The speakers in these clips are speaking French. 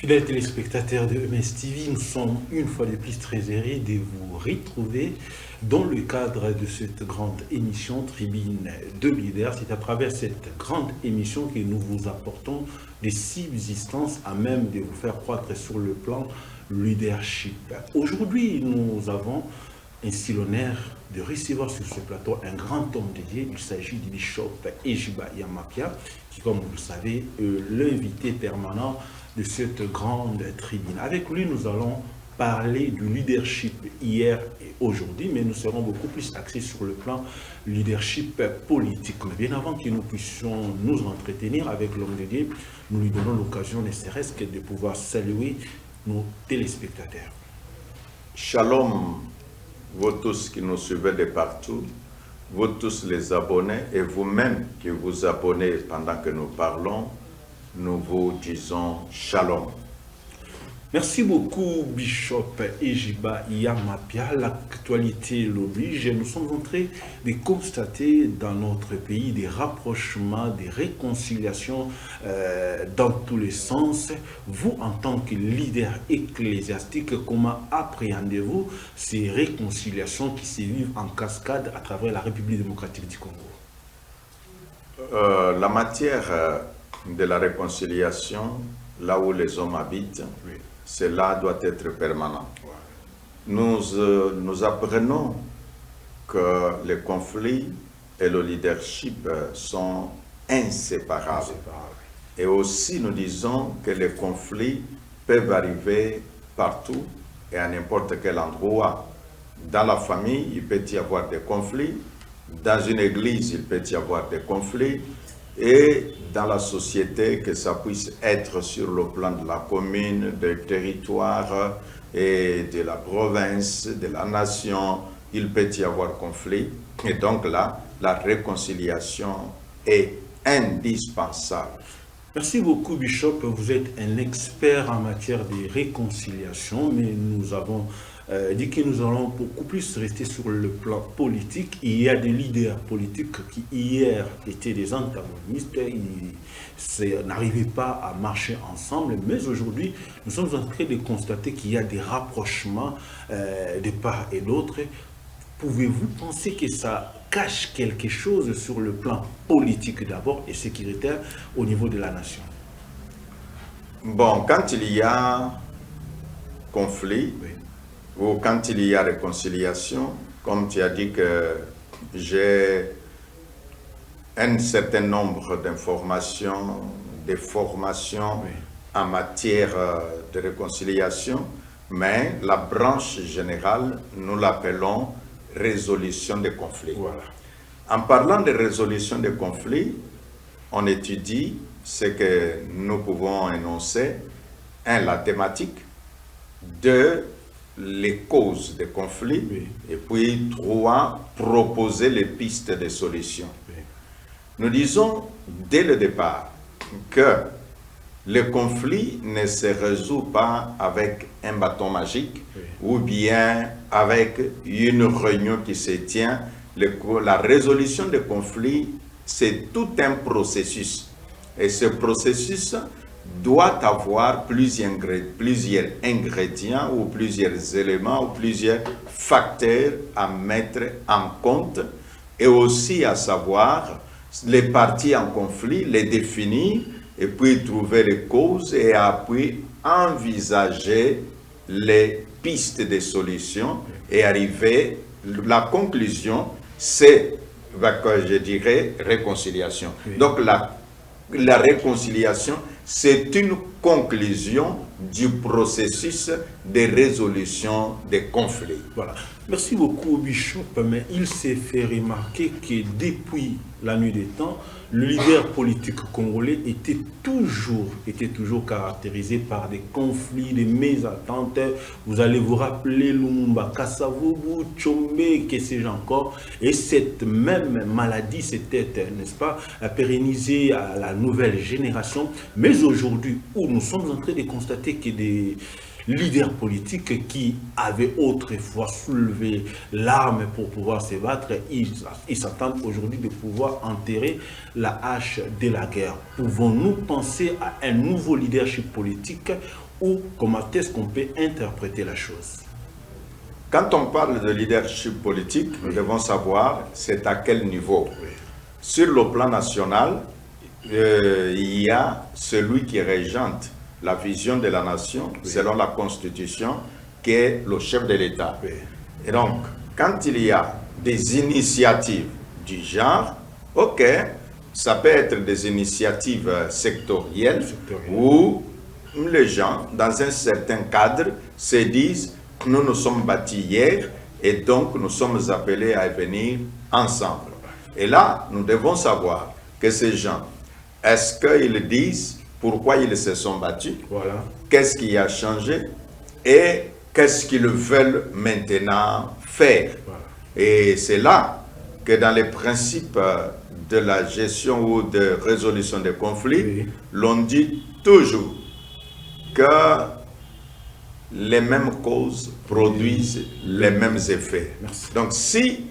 Fidèles téléspectateurs de MS TV, nous sommes une fois de plus très heureux de vous retrouver dans le cadre de cette grande émission Tribune de leaders. C'est à travers cette grande émission que nous vous apportons des subsistances à même de vous faire croître sur le plan leadership. Aujourd'hui, nous avons ainsi l'honneur de recevoir sur ce plateau un grand homme dédié. Il s'agit du bishop Ejiba Yamapia, qui, comme vous le savez, est l'invité permanent de cette grande tribune. Avec lui, nous allons parler du leadership hier et aujourd'hui, mais nous serons beaucoup plus axés sur le plan leadership politique. Mais bien avant que nous puissions nous entretenir avec l'homme de Dieu, nous lui donnons l'occasion, ne serait-ce que de pouvoir saluer nos téléspectateurs. Shalom, vous tous qui nous suivez de partout, vous tous les abonnés et vous-même qui vous abonnez pendant que nous parlons, nous vous disons shalom. Merci beaucoup, Bishop Ejiba Yamapia. L'actualité l'oblige. Nous sommes en train de constater dans notre pays des rapprochements, des réconciliations dans tous les sens. Vous, en tant que leader ecclésiastique, comment appréhendez-vous ces réconciliations qui se vivent en cascade à travers la République démocratique du Congo? La matière de la réconciliation, là où les hommes habitent, oui, cela doit être permanent. Nous apprenons que les conflits et le leadership sont inséparables. Et aussi nous disons que les conflits peuvent arriver partout et à n'importe quel endroit. Dans la famille, il peut y avoir des conflits. Dans une église, il peut y avoir des conflits. Et dans la société, que ça puisse être sur le plan de la commune, du territoire et de la province, de la nation, il peut y avoir conflit. Et donc là, la réconciliation est indispensable. Merci beaucoup, Bishop. Vous êtes un expert en matière de réconciliation, mais nous avons dit que nous allons beaucoup plus rester sur le plan politique. Il y a des leaders politiques qui hier étaient des antagonistes, ils n'arrivaient pas à marcher ensemble, mais aujourd'hui nous sommes en train de constater qu'il y a des rapprochements de part et d'autre. Pouvez-vous penser que ça cache quelque chose sur le plan politique d'abord et sécuritaire au niveau de la nation? Bon, quand il y a conflit, oui, ou quand il y a réconciliation, comme tu as dit que j'ai un certain nombre d'informations, de formations, oui, en matière de réconciliation, mais la branche générale, nous l'appelons résolution des conflits. Voilà. En parlant de résolution des conflits, on étudie ce que nous pouvons énoncer. Un, la thématique. Deux, les causes des conflits. Oui. Et puis, trois, proposer les pistes de solutions. Oui. Nous disons dès le départ que le conflit ne se résout pas avec un bâton magique, oui, ou bien avec une réunion qui se tient. La résolution des conflits, c'est tout un processus. Et ce processus doit avoir plusieurs ingrédients ou plusieurs éléments ou plusieurs facteurs à mettre en compte et aussi à savoir les parties en conflit, les définir et puis trouver les causes et puis envisager les pistes de solutions et arriver, la conclusion, c'est, je dirais, réconciliation. Oui. Donc la réconciliation, c'est une conclusion du processus de résolution des conflits. Voilà. Merci beaucoup, Bishop, mais il s'est fait remarquer que depuis la nuit des temps, le leader politique congolais était toujours caractérisé par des conflits, des mésententes. Vous allez vous rappeler Lumumba, Kasavubu, Tchombe, que sais-je encore. Et cette même maladie s'était, n'est-ce pas, pérennisée à la nouvelle génération. Mais aujourd'hui, où nous sommes en train de constater que leaders politiques qui avaient autrefois soulevé l'arme pour pouvoir se battre, ils s'attendent aujourd'hui de pouvoir enterrer la hache de la guerre. Pouvons-nous penser à un nouveau leadership politique ou comment est-ce qu'on peut interpréter la chose? Quand on parle de leadership politique, nous devons savoir c'est à quel niveau. Sur le plan national, il y a celui qui régente la vision de la nation selon la Constitution, qui est le chef de l'État. Et donc, quand il y a des initiatives du genre, ok, ça peut être des initiatives sectorielles où les gens, dans un certain cadre, se disent nous nous sommes bâtis hier et donc nous sommes appelés à venir ensemble. Et là, nous devons savoir que ces gens, est-ce qu'ils disent pourquoi ils se sont battus, qu'est-ce qui a changé et qu'est-ce qu'ils veulent maintenant faire. Et c'est là que dans les principes de la gestion ou de résolution des conflits, l'on dit toujours que les mêmes causes produisent les mêmes effets. Donc si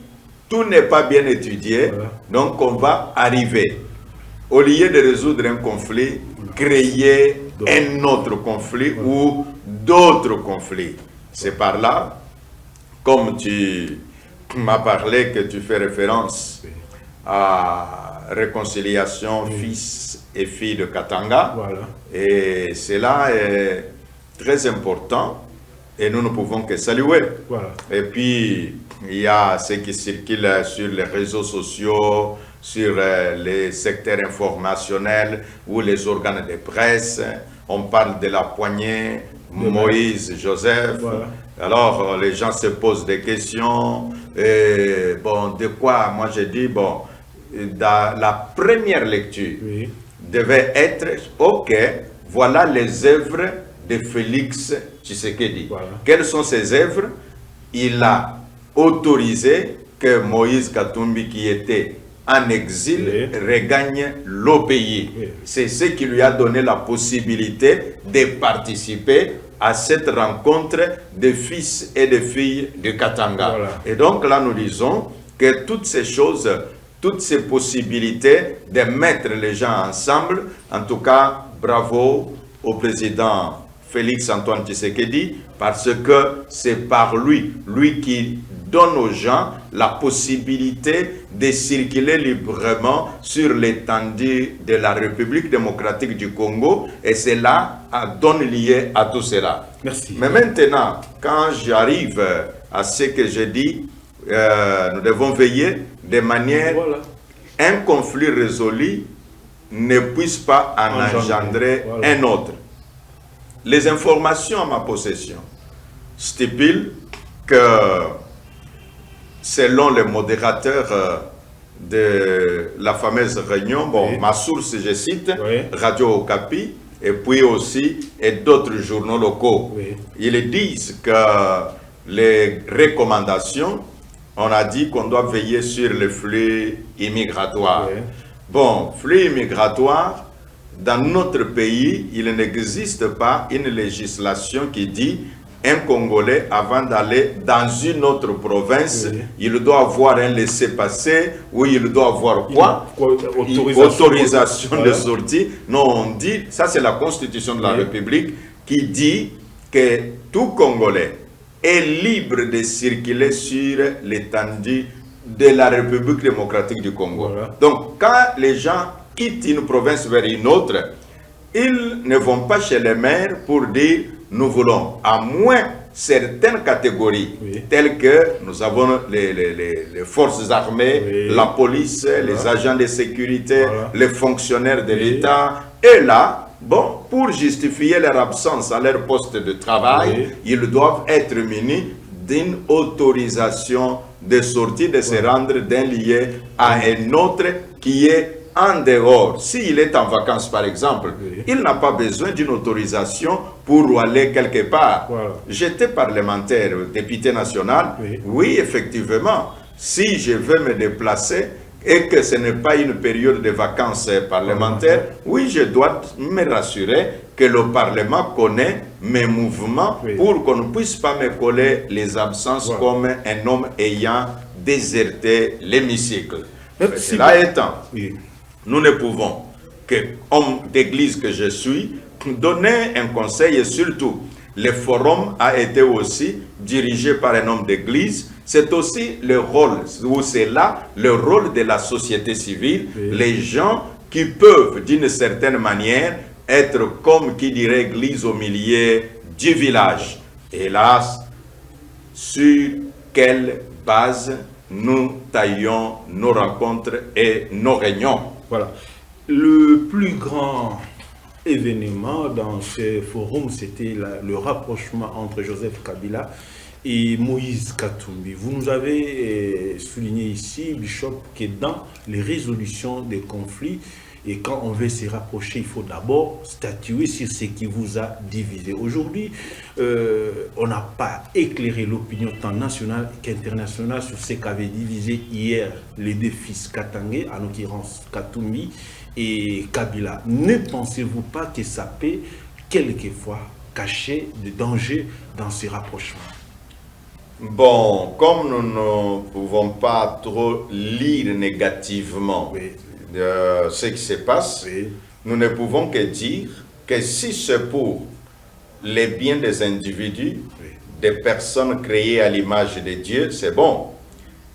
tout n'est pas bien étudié, donc on va arriver, au lieu de résoudre un conflit, créer un autre conflit ou d'autres conflits. C'est par là, comme tu m'as parlé, que tu fais référence à réconciliation fils et filles de Katanga. Et cela est très important et nous ne pouvons que saluer. Et puis, il y a ce qui circule sur les réseaux sociaux, sur les secteurs informationnels ou les organes de presse. On parle de la poignée Moïse, Joseph. Alors, les gens se posent des questions. Et, bon, de quoi? Moi, j'ai dit, bon, dans la première lecture devait être, ok, voilà les œuvres de Félix Tshisekedi. Quelles sont ces œuvres? Il a autorisé que Moïse Katumbi, qui était en exil, regagne le pays. C'est ce qui lui a donné la possibilité de participer à cette rencontre des fils et des filles de Katanga. Et donc là, nous disons que toutes ces choses, toutes ces possibilités de mettre les gens ensemble, en tout cas, bravo au président Félix Antoine Tshisekedi, parce que c'est par lui qui donne aux gens la possibilité de circuler librement sur l'étendue de la République démocratique du Congo, et c'est là donne lié à tout cela. Merci. Mais maintenant, quand j'arrive à ce que je dis, nous devons veiller de manière un conflit résolu ne puisse pas en engendrer un autre. Les informations à ma possession stipulent que, selon les modérateurs de la fameuse réunion, bon, ma source, je cite, Radio Okapi, et puis aussi et d'autres journaux locaux, ils disent que les recommandations, on a dit qu'on doit veiller sur les flux immigratoires. Bon, flux immigratoires, dans notre pays, il n'existe pas une législation qui dit un Congolais, avant d'aller dans une autre province, il doit avoir un laissez-passer ou il doit avoir quoi? Autorisation de sortie. Non, on dit, ça c'est la Constitution de la République qui dit que tout Congolais est libre de circuler sur l'étendue de la République démocratique du Congo. Donc, quand les gens quittent une province vers une autre, ils ne vont pas chez les maires pour dire nous voulons, à moins certaines catégories, telles que nous avons les forces armées, la police, les agents de sécurité, les fonctionnaires de l'État, et là, bon, pour justifier leur absence à leur poste de travail, ils doivent être munis d'une autorisation de sortie, de se rendre d'un lieu à un autre qui est en dehors. S'il est en vacances, par exemple, il n'a pas besoin d'une autorisation pour aller quelque part. J'étais parlementaire, député national. Oui, effectivement, si je veux me déplacer et que ce n'est pas une période de vacances parlementaires, oui, je dois me rassurer que le Parlement connaît mes mouvements pour qu'on ne puisse pas me coller les absences comme un homme ayant déserté l'hémicycle. Cela étant, nous ne pouvons que, homme d'église que je suis, donner un conseil et surtout, le forum a été aussi dirigé par un homme d'église. C'est aussi le rôle, ou c'est là le rôle de la société civile, les gens qui peuvent d'une certaine manière être comme qui dirait église au milieu du village. Hélas, sur quelle base nous taillons nos rencontres et nos réunions? Voilà. Le plus grand événement dans ce forum, c'était le rapprochement entre Joseph Kabila et Moïse Katumbi. Vous nous avez souligné ici, Bishop, que dans les résolutions des conflits, et quand on veut se rapprocher, il faut d'abord statuer sur ce qui vous a divisé. Aujourd'hui, on n'a pas éclairé l'opinion tant nationale qu'internationale sur ce qu'avaient divisé hier les deux fils Katangé, en l'occurrence Katumbi et Kabila. Ne pensez-vous pas que ça peut quelquefois cacher des dangers dans ces rapprochements? Bon, comme nous ne pouvons pas trop lire négativement ce qui se passe, nous ne pouvons que dire que si c'est pour les biens des individus, des personnes créées à l'image de Dieu, c'est bon.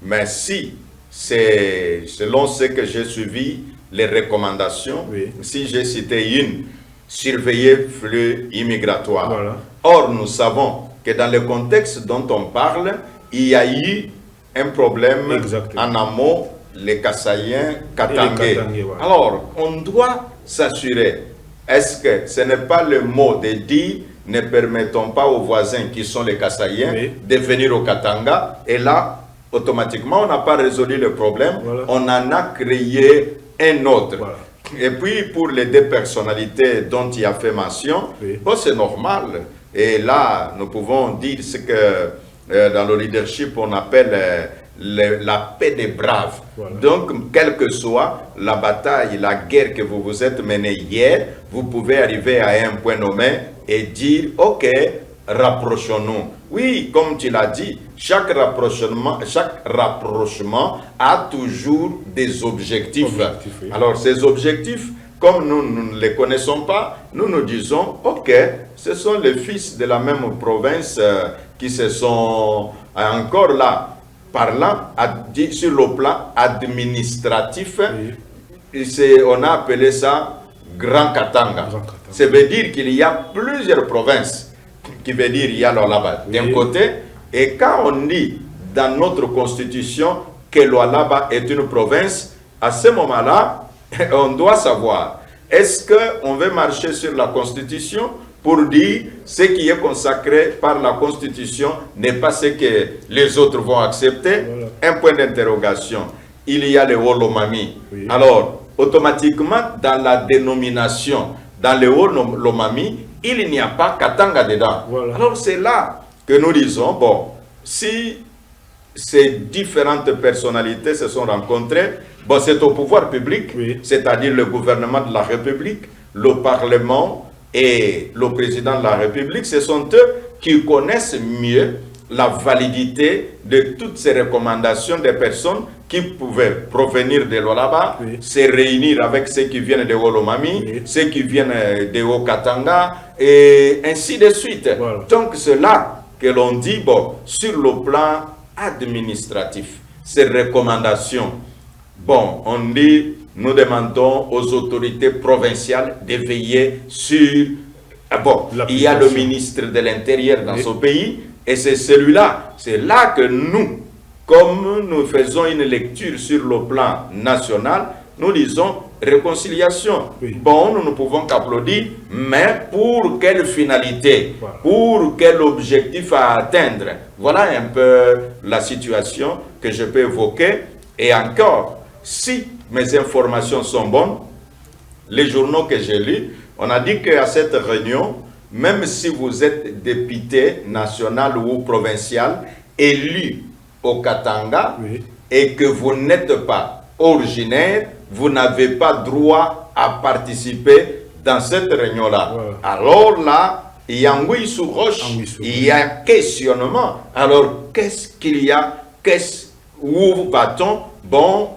Mais si c'est selon ce que j'ai suivi, les recommandations, si j'ai cité une, surveiller flux immigratoire. Voilà. Or, nous savons que dans le contexte dont on parle, il y a eu un problème en amont, les Kassaïens, Katangé. Voilà. Alors, on doit s'assurer, est-ce que ce n'est pas le mot de dire, ne permettons pas aux voisins qui sont les Kassaïens de venir au Katanga, et là, automatiquement, on n'a pas résolu le problème, on en a créé un autre. Voilà. Et puis, pour les deux personnalités dont il a fait mention, bon, c'est normal. Et là, nous pouvons dire ce que dans le leadership, on appelle la paix des braves. Voilà. Donc, quelle que soit la bataille, la guerre que vous vous êtes menée hier, vous pouvez arriver à un point nommé et dire, OK, rapprochons-nous. Oui, comme tu l'as dit, chaque rapprochement a toujours des objectifs. Alors, ces objectifs, comme nous ne les connaissons pas, nous nous disons, OK, ce sont les fils de la même province qui se sont encore là, parlant sur le plan administratif. On a appelé ça Grand Katanga. Ça veut dire qu'il y a plusieurs provinces, qui veut dire il y a l'Olaba d'un côté, et quand on dit dans notre constitution que l'Olaba est une province, à ce moment-là, on doit savoir, est-ce qu'on veut marcher sur la Constitution pour dire ce qui est consacré par la Constitution n'est pas ce que les autres vont accepter? Voilà. Un point d'interrogation. Il y a le Wolomami. Alors, automatiquement, dans la dénomination, dans le Wolomami, il n'y a pas Katanga dedans. Voilà. Alors, c'est là que nous disons, bon, si ces différentes personnalités se sont rencontrées, bon, c'est au pouvoir public, c'est-à-dire le gouvernement de la République, le Parlement et le président de la République, ce sont eux qui connaissent mieux la validité de toutes ces recommandations des personnes qui pouvaient provenir de l'Olaba, se réunir avec ceux qui viennent de Wolomami, ceux qui viennent de Haut-Katanga, et ainsi de suite. Voilà. Donc c'est là que l'on dit, bon, sur le plan administratif, ces recommandations, bon, on dit, nous demandons aux autorités provinciales de veiller sur... bon, il y a le ministre de l'Intérieur dans ce pays, et c'est celui-là, c'est là que nous, comme nous faisons une lecture sur le plan national, nous disons réconciliation. Bon, nous ne pouvons qu'applaudir, mais pour quelle finalité? Pour quel objectif à atteindre? Voilà un peu la situation que je peux évoquer. Et encore, si mes informations sont bonnes, les journaux que j'ai lus, on a dit qu'à cette réunion, même si vous êtes député national ou provincial, élu au Katanga, et que vous n'êtes pas originaire, vous n'avez pas droit à participer dans cette réunion-là. Voilà. Alors là, il y a anguille sous roche, il y a questionnement. Alors, qu'est-ce qu'il y a? Où va-t-on? Bon,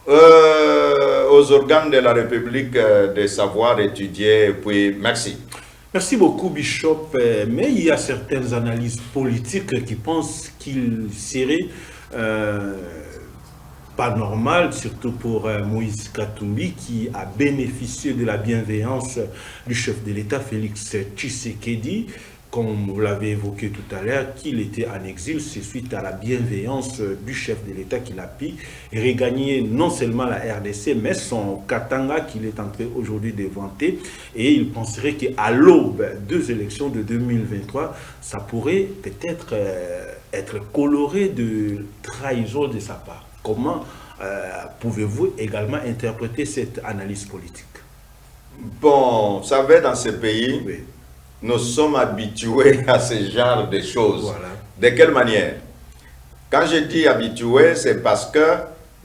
aux organes de la République de savoir étudier, puis merci. Merci beaucoup, Bishop. Mais il y a certaines analyses politiques qui pensent qu'il serait pas normal, surtout pour Moïse Katumbi, qui a bénéficié de la bienveillance du chef de l'État, Félix Tshisekedi, comme vous l'avez évoqué tout à l'heure, qu'il était en exil. C'est suite à la bienveillance du chef de l'État qu'il a pu regagner non seulement la RDC, mais son Katanga qu'il est en train aujourd'hui de vanter. Et il penserait qu'à l'aube des élections de 2023, ça pourrait peut-être être coloré de trahison de sa part. Comment pouvez-vous également interpréter cette analyse politique? Bon, vous savez, dans ce pays, oui, nous sommes habitués à ce genre de choses. Voilà. De quelle manière? Quand je dis habitué, c'est parce que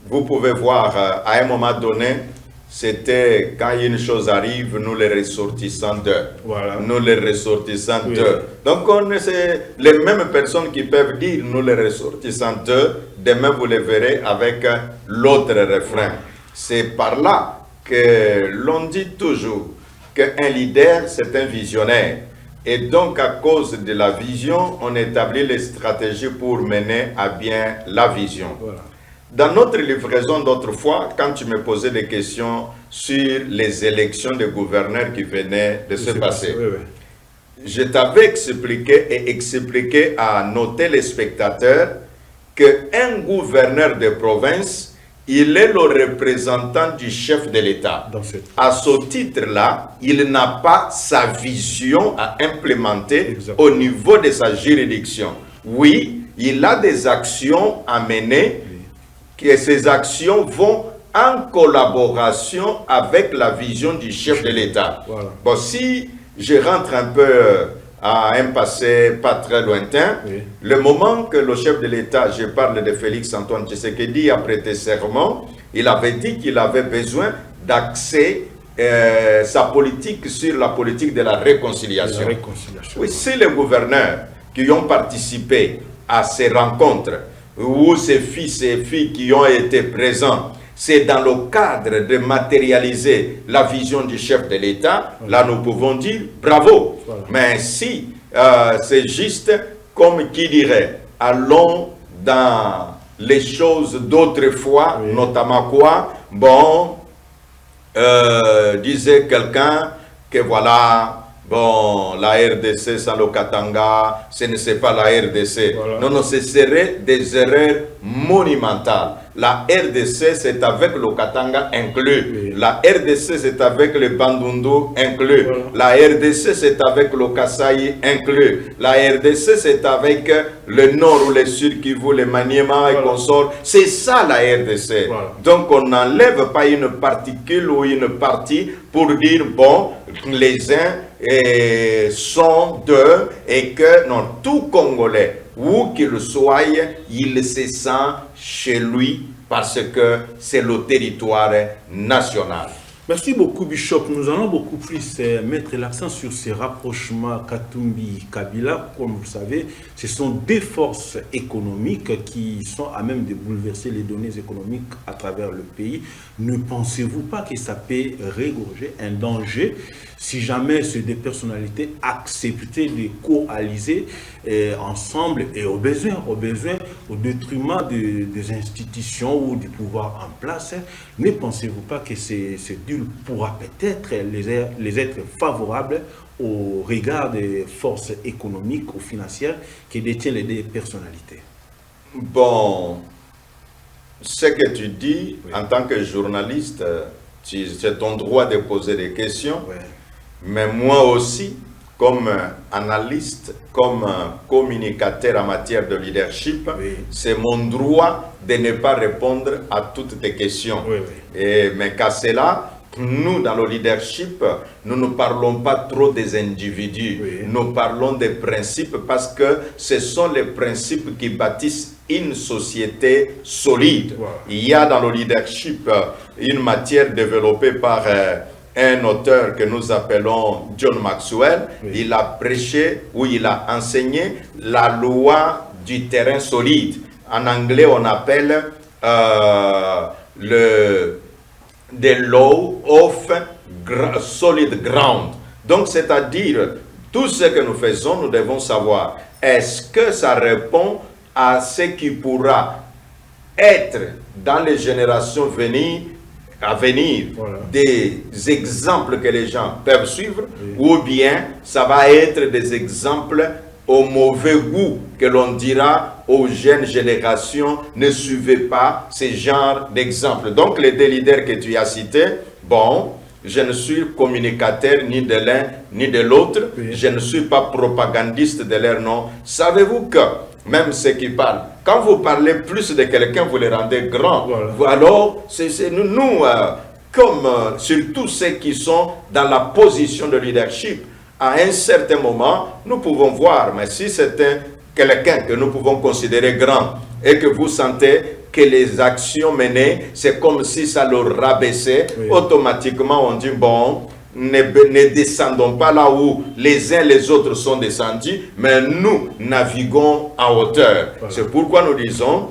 vous pouvez voir, à un moment donné, c'était quand une chose arrive, nous les ressortissants d'eux. Voilà. Nous les ressortissants Oui. d'eux. Donc, c'est les mêmes personnes qui peuvent dire nous les ressortissants d'eux. Demain, vous les verrez avec l'autre refrain. C'est par là que l'on dit toujours qu'un leader, c'est un visionnaire. Et donc, à cause de la vision, on établit les stratégies pour mener à bien la vision. Voilà. Dans notre livraison d'autrefois, quand tu me posais des questions sur les élections de gouverneurs qui venaient de se passer, oui, oui. je t'avais expliqué à nos téléspectateurs qu'un gouverneur de province, il est le représentant du chef de l'État. À ce titre-là, il n'a pas sa vision à implémenter. Exactement. Au niveau de sa juridiction. Oui, il a des actions à mener, et ces actions vont en collaboration avec la vision du chef de l'État. Voilà. Bon, si je rentre un peu à un passé pas très lointain, oui, le moment que le chef de l'État, je parle de Félix Antoine Tshisekedi, a prêté serment, il avait dit qu'il avait besoin d'axer sa politique sur la politique de la réconciliation. Oui, c'est les gouverneurs qui ont participé à ces rencontres, où ces fils et filles qui ont été présents, c'est dans le cadre de matérialiser la vision du chef de l'État, là nous pouvons dire bravo. Voilà. Mais si c'est juste comme qui dirait, allons dans les choses d'autrefois, oui, notamment quoi? Bon, disait quelqu'un que voilà, bon, la RDC sans le Katanga, ce ne serait pas la RDC. Voilà. Non, non, ce serait des erreurs monumentales. La RDC, c'est avec le Katanga inclus. Oui. La RDC, c'est avec le Bandundu inclus. Voilà. La RDC, c'est avec le Kasaï inclus. La RDC, c'est avec le Nord ou le Sud Kivu, le Maniema, voilà, et consorts. C'est ça la RDC. Voilà. Donc, on n'enlève pas une particule ou une partie pour dire, bon, les uns sont d'eux et que, non, tout Congolais, où qu'il soit, il se sent chez lui parce que c'est le territoire national. Merci beaucoup, Bishop. Nous allons beaucoup plus mettre l'accent sur ces rapprochements Katumbi-Kabila. Comme vous le savez, ce sont des forces économiques qui sont à même de bouleverser les données économiques à travers le pays. Ne pensez-vous pas que ça peut regorger un danger si jamais ces deux personnalités acceptaient de coaliser ensemble et au besoin, au détriment des institutions ou du pouvoir en place? Ne pensez-vous pas que c'est dur pourra peut-être les être favorables au regard des forces économiques ou financières qui détiennent les deux personnalités? Bon, ce que tu dis, oui, en tant que journaliste, c'est ton droit de poser des questions, oui, mais moi aussi, comme analyste, comme communicateur en matière de leadership, oui, c'est mon droit de ne pas répondre à toutes tes questions. Oui, oui. Mais qu'à cela, nous, dans le leadership, nous ne parlons pas trop des individus. Oui. Nous parlons des principes parce que ce sont les principes qui bâtissent une société solide. Wow. Il y a dans le leadership une matière développée par un auteur que nous appelons John Maxwell. Oui. Il a prêché ou il a enseigné la loi du terrain solide. En anglais, on appelle the law of solid ground. Donc, c'est-à-dire, tout ce que nous faisons, nous devons savoir, est-ce que ça répond à ce qui pourra être dans les générations à venir, voilà, des exemples que les gens peuvent suivre, oui, ou bien ça va être des exemples au mauvais goût que l'on dira aux jeunes générations, ne suivez pas ce genre d'exemples. Donc les deux leaders que tu as cités, bon, je ne suis communicateur ni de l'un ni de l'autre, oui, je ne suis pas propagandiste de leur nom. Savez-vous que même ceux qui parlent, quand vous parlez plus de quelqu'un, vous les rendez grands. voilà. Alors, nous comme surtout ceux qui sont dans la position de leadership, à un certain moment, nous pouvons voir, mais si c'est quelqu'un que nous pouvons considérer grand et que vous sentez que les actions menées, c'est comme si ça le rabaissait, oui, automatiquement on dit, bon, ne descendons pas là où les uns les autres sont descendus, mais nous naviguons en hauteur. Voilà. C'est pourquoi nous disons,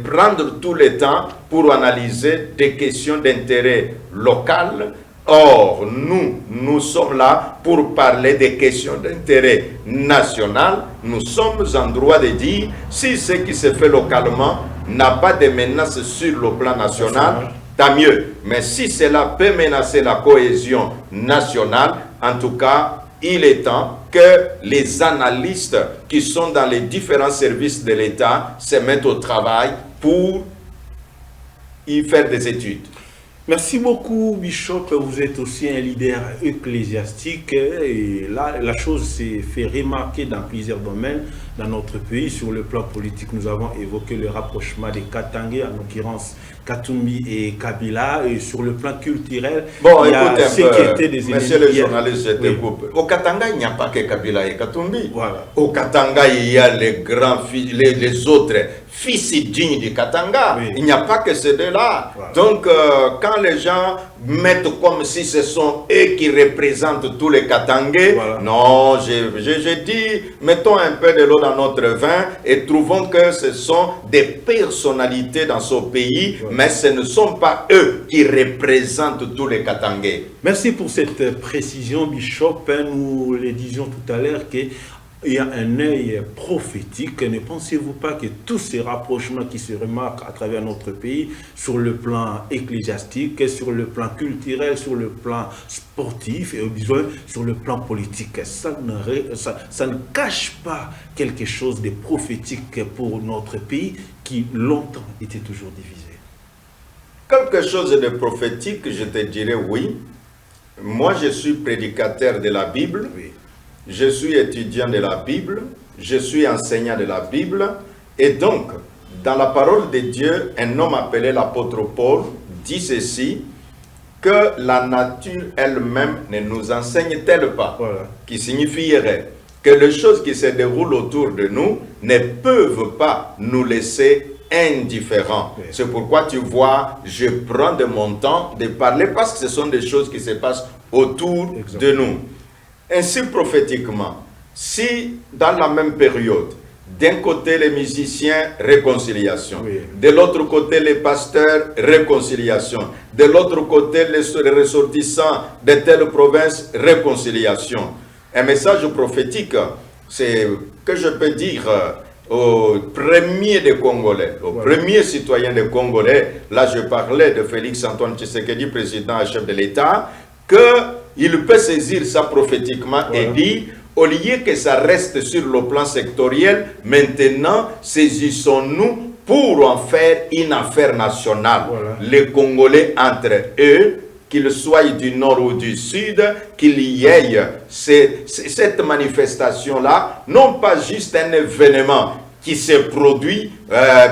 prendre tout le temps pour analyser des questions d'intérêt local. Or, nous sommes là pour parler des questions d'intérêt national. Nous sommes en droit de dire, si ce qui se fait localement n'a pas de menace sur le plan national, tant mieux. Mais si cela peut menacer la cohésion nationale, en tout cas, il est temps que les analystes qui sont dans les différents services de l'État se mettent au travail pour y faire des études. Merci beaucoup, Bishop. Vous êtes aussi un leader ecclésiastique et là, la chose s'est fait remarquer dans plusieurs domaines dans notre pays. Sur le plan politique, nous avons évoqué le rapprochement des Katangais, en l'occurrence Katumbi et Kabila. Et sur le plan culturel, bon, il y a écoutez ce qui était des monsieur le journaliste, je te oui, coupe. Au Katanga, il n'y a pas que Kabila et Katumbi. voilà, Au Katanga, il y a les grands fils, les autres fils dignes du Katanga. oui, Il n'y a pas que ces deux-là. voilà. Donc, quand les gens mettent comme si ce sont eux qui représentent tous les Katangais, Voilà. non, je dis, mettons un peu de l'eau dans notre vin et trouvons que ce sont des personnalités dans ce pays, Voilà. mais ce ne sont pas eux qui représentent tous les Katangais. Merci pour cette précision, Bishop. Nous le disions tout à l'heure qu'il y a un œil prophétique. Ne pensez-vous pas que tous ces rapprochements qui se remarquent à travers notre pays, sur le plan ecclésiastique, sur le plan culturel, sur le plan sportif et disons sur le plan politique, ça ne cache pas quelque chose de prophétique pour notre pays qui longtemps était toujours divisé? Quelque chose de prophétique, je te dirais oui. Moi, je suis prédicateur de la Bible. Oui. Je suis étudiant de la Bible, je suis enseignant de la Bible, et donc, dans la parole de Dieu, un homme appelé l'apôtre Paul dit ceci, que la nature elle-même ne nous enseigne-t-elle pas, Voilà. qui signifierait que les choses qui se déroulent autour de nous ne peuvent pas nous laisser indifférents. Oui. C'est pourquoi tu vois, je prends de mon temps de parler parce que ce sont des choses qui se passent autour de nous. Ainsi prophétiquement, si dans la même période, d'un côté les musiciens, réconciliation, Oui. de l'autre côté les pasteurs, réconciliation, de l'autre côté les ressortissants de telle province, réconciliation. Un message prophétique, c'est que je peux dire au premier des Congolais, au Voilà. premier citoyen des Congolais, là je parlais de Félix Antoine Tshisekedi, président et chef de l'État, qu'il peut saisir ça prophétiquement Voilà. et dire, au lieu que ça reste sur le plan sectoriel, maintenant saisissons-nous pour en faire une affaire nationale. Voilà. Les Congolais entre eux, qu'ils soient du nord ou du sud, qu'il y ait cette manifestation-là, non pas juste un événement qui se produit,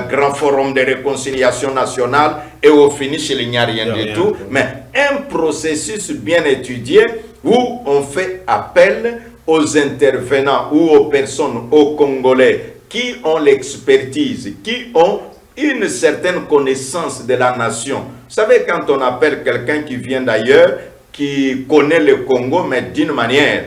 grand forum de réconciliation nationale, et au finish il n'y a rien du tout, mais un processus bien étudié où on fait appel aux intervenants ou aux personnes, aux Congolais qui ont l'expertise, qui ont une certaine connaissance de la nation. Vous savez, quand on appelle quelqu'un qui vient d'ailleurs, qui connaît le Congo, mais d'une manière.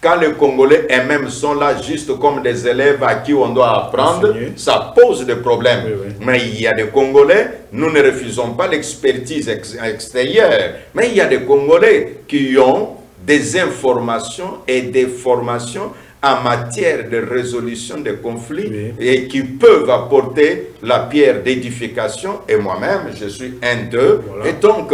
Quand les Congolais eux-mêmes sont là juste comme des élèves à qui on doit apprendre, ça pose des problèmes. Mais il y a des Congolais, nous ne refusons pas l'expertise extérieure, mais il y a des Congolais qui ont des informations et des formations en matière de résolution des conflits et qui peuvent apporter la pierre d'édification. Et moi-même, je suis un d'eux. Et donc,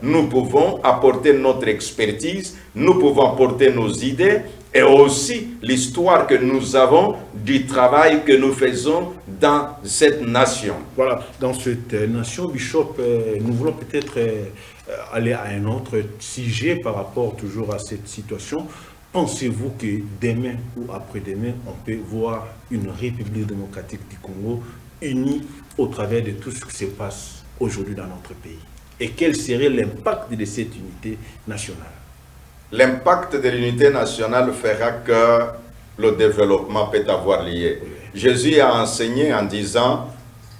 nous pouvons apporter notre expertise, nous pouvons apporter nos idées et aussi l'histoire que nous avons du travail que nous faisons dans cette nation. Voilà, dans cette nation, Bishop, nous voulons peut-être aller à un autre sujet par rapport toujours à cette situation. Pensez-vous que demain ou après-demain, on peut voir une République démocratique du Congo unie au travers de tout ce qui se passe aujourd'hui dans notre pays? Et quel serait l'impact de cette unité nationale? L'impact de l'unité nationale fera que le développement peut avoir lieu. Jésus a enseigné en disant,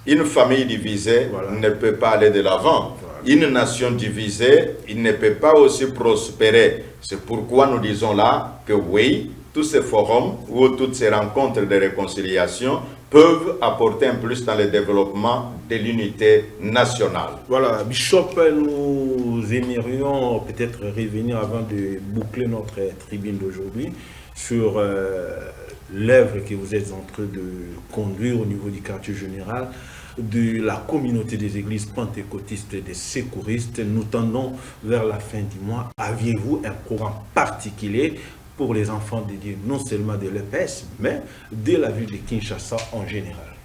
une famille divisée ne peut pas aller de l'avant. Une nation divisée, il ne peut pas aussi prospérer. C'est pourquoi nous disons là que oui, tous ces forums ou toutes ces rencontres de réconciliation peuvent apporter un plus dans le développement de l'unité nationale. Voilà, Bishop, nous aimerions peut-être revenir avant de boucler notre tribune d'aujourd'hui sur l'œuvre que vous êtes en train de conduire au niveau du quartier général de la communauté des églises pentecôtistes et des secouristes. Nous tendons vers la fin du mois. Aviez-vous un programme particulier pour les enfants de Dieu, non seulement de l'EPS, mais de la ville de Kinshasa en général?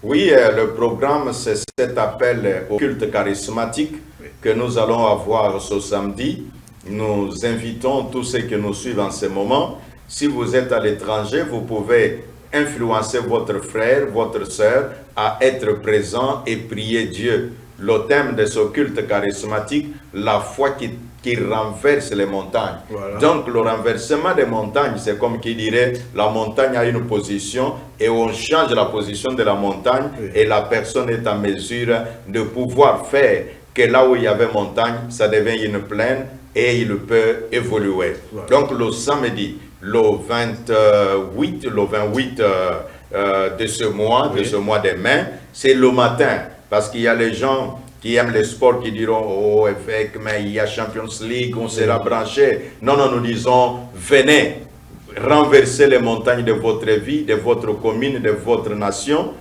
Oui, le programme, c'est cet appel au culte charismatique que nous allons avoir ce samedi. Nous invitons tous ceux qui nous suivent en ce moment. Si vous êtes à l'étranger, vous pouvez influencer votre frère, votre sœur à être présent et prier Dieu. Le thème de ce culte charismatique, la foi qui renverse les montagnes. Voilà. Donc le renversement des montagnes, c'est comme qui dirait, la montagne a une position et on change la position de la montagne et la personne est en mesure de pouvoir faire que là où il y avait montagne, ça devient une plaine et il peut évoluer. Voilà. Donc le samedi, le 28 de ce mois, de ce mois de mai, c'est le matin, parce qu'il y a les gens qui aiment le sport qui diront, oh évêque, mais il y a Champions League, on sera branché. Non, non, nous disons, venez renverser les montagnes de votre vie, de votre commune, de votre nation.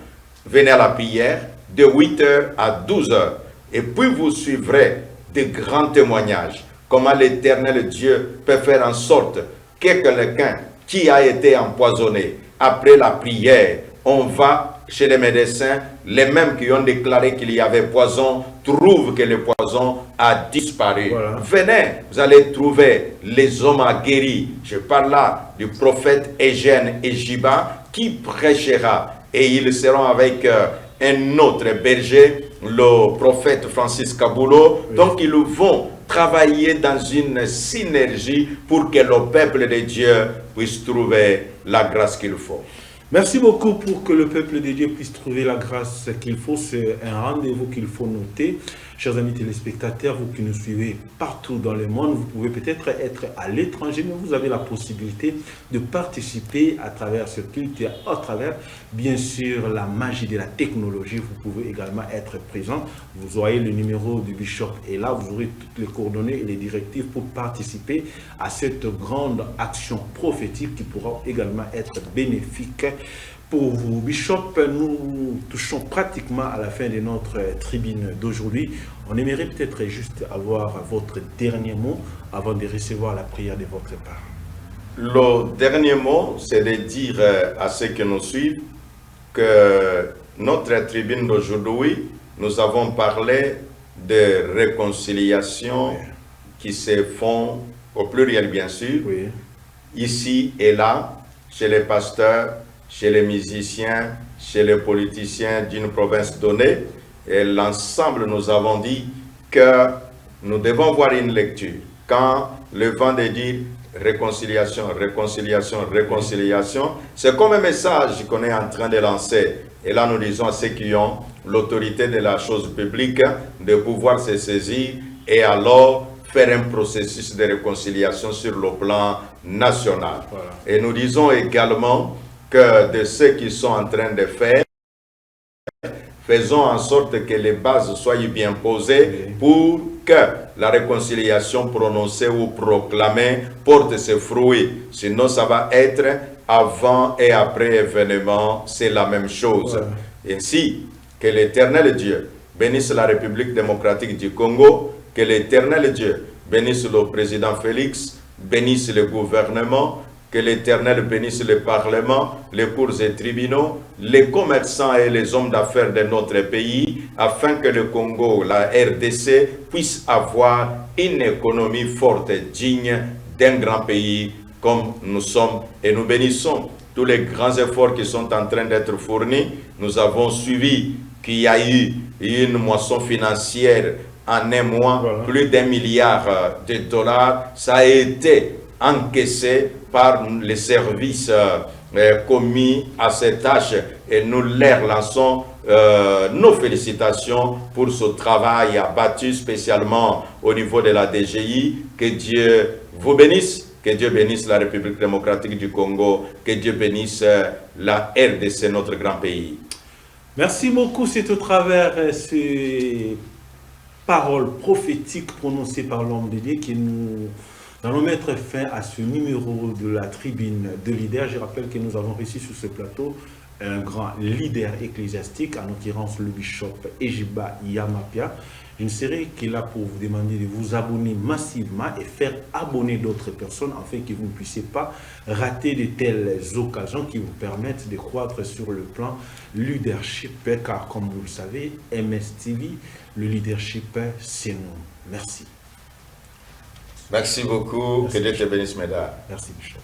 Venez à la prière de 8h à 12h. Et puis vous suivrez de grands témoignages. Comment l'Éternel Dieu peut faire en sorte que quelqu'un qui a été empoisonné, après la prière, on va chez les médecins, les mêmes qui ont déclaré qu'il y avait poison, trouvent que le poison a disparu. Voilà. Venez, vous allez trouver les hommes guéris. Je parle là du prophète Eugène Ejiba qui prêchera. Et ils seront avec un autre berger, le prophète Francis Kabulo. Oui. Donc ils vont travailler dans une synergie pour que le peuple de Dieu puisse trouver la grâce qu'il faut. Merci beaucoup pour que le peuple de Dieu puisse trouver la grâce qu'il faut. C'est un rendez-vous qu'il faut noter. Chers amis téléspectateurs, vous qui nous suivez partout dans le monde, vous pouvez peut-être être à l'étranger, mais vous avez la possibilité de participer à travers ce culte et à travers, bien sûr, la magie de la technologie. Vous pouvez également être présent. Vous aurez le numéro du bishop et là, vous aurez toutes les coordonnées et les directives pour participer à cette grande action prophétique qui pourra également être bénéfique pour vous. Bishop, nous touchons pratiquement à la fin de notre tribune d'aujourd'hui. On aimerait peut-être juste avoir votre dernier mot avant de recevoir la prière de votre part. Le dernier mot, c'est de dire à ceux qui nous suivent que notre tribune d'aujourd'hui, nous avons parlé de réconciliation qui se font, au pluriel bien sûr, ici et là, chez les pasteurs, chez les musiciens, chez les politiciens d'une province donnée. Et l'ensemble, nous avons dit que nous devons voir une lecture. Quand le vent de dire réconciliation, réconciliation, réconciliation, c'est comme un message qu'on est en train de lancer. Et là, nous disons à ceux qui ont l'autorité de la chose publique de pouvoir se saisir et alors faire un processus de réconciliation sur le plan national. Voilà. Et nous disons également que de ce qu'ils sont en train de faire, faisons en sorte que les bases soient bien posées pour que la réconciliation prononcée ou proclamée porte ses fruits. Sinon, ça va être avant et après événement, c'est la même chose. Ouais. Ainsi, que l'Éternel Dieu bénisse la République démocratique du Congo, que l'Éternel Dieu bénisse le président Félix, bénisse le gouvernement, que l'Éternel bénisse le Parlement, les cours et tribunaux, les commerçants et les hommes d'affaires de notre pays, afin que le Congo, la RDC, puisse avoir une économie forte et digne d'un grand pays comme nous sommes. Et nous bénissons tous les grands efforts qui sont en train d'être fournis. Nous avons suivi qu'il y a eu une moisson financière en un mois, voilà. Plus d'1 milliard de dollars. Ça a été encaissé par les services commis à cette tâche et nous leur lançons nos félicitations pour ce travail abattu spécialement au niveau de la DGI. Que Dieu vous bénisse, que Dieu bénisse la République démocratique du Congo, que Dieu bénisse la RDC, notre grand pays. Merci beaucoup, c'est au travers ces paroles prophétiques prononcées par l'homme de Dieu que nous allons mettre fin à ce numéro de la tribune de leaders. Je rappelle que nous avons reçu sur ce plateau un grand leader ecclésiastique, en l'occurrence le bishop Ejiba Yamapia. Je ne serai que là pour vous demander de vous abonner massivement et faire abonner d'autres personnes afin que vous ne puissiez pas rater de telles occasions qui vous permettent de croître sur le plan leadership, car comme vous le savez, MSTV, le leadership, c'est nous. Merci. Merci beaucoup. Merci, que Dieu te bénisse, mesdames. Merci, Bishop.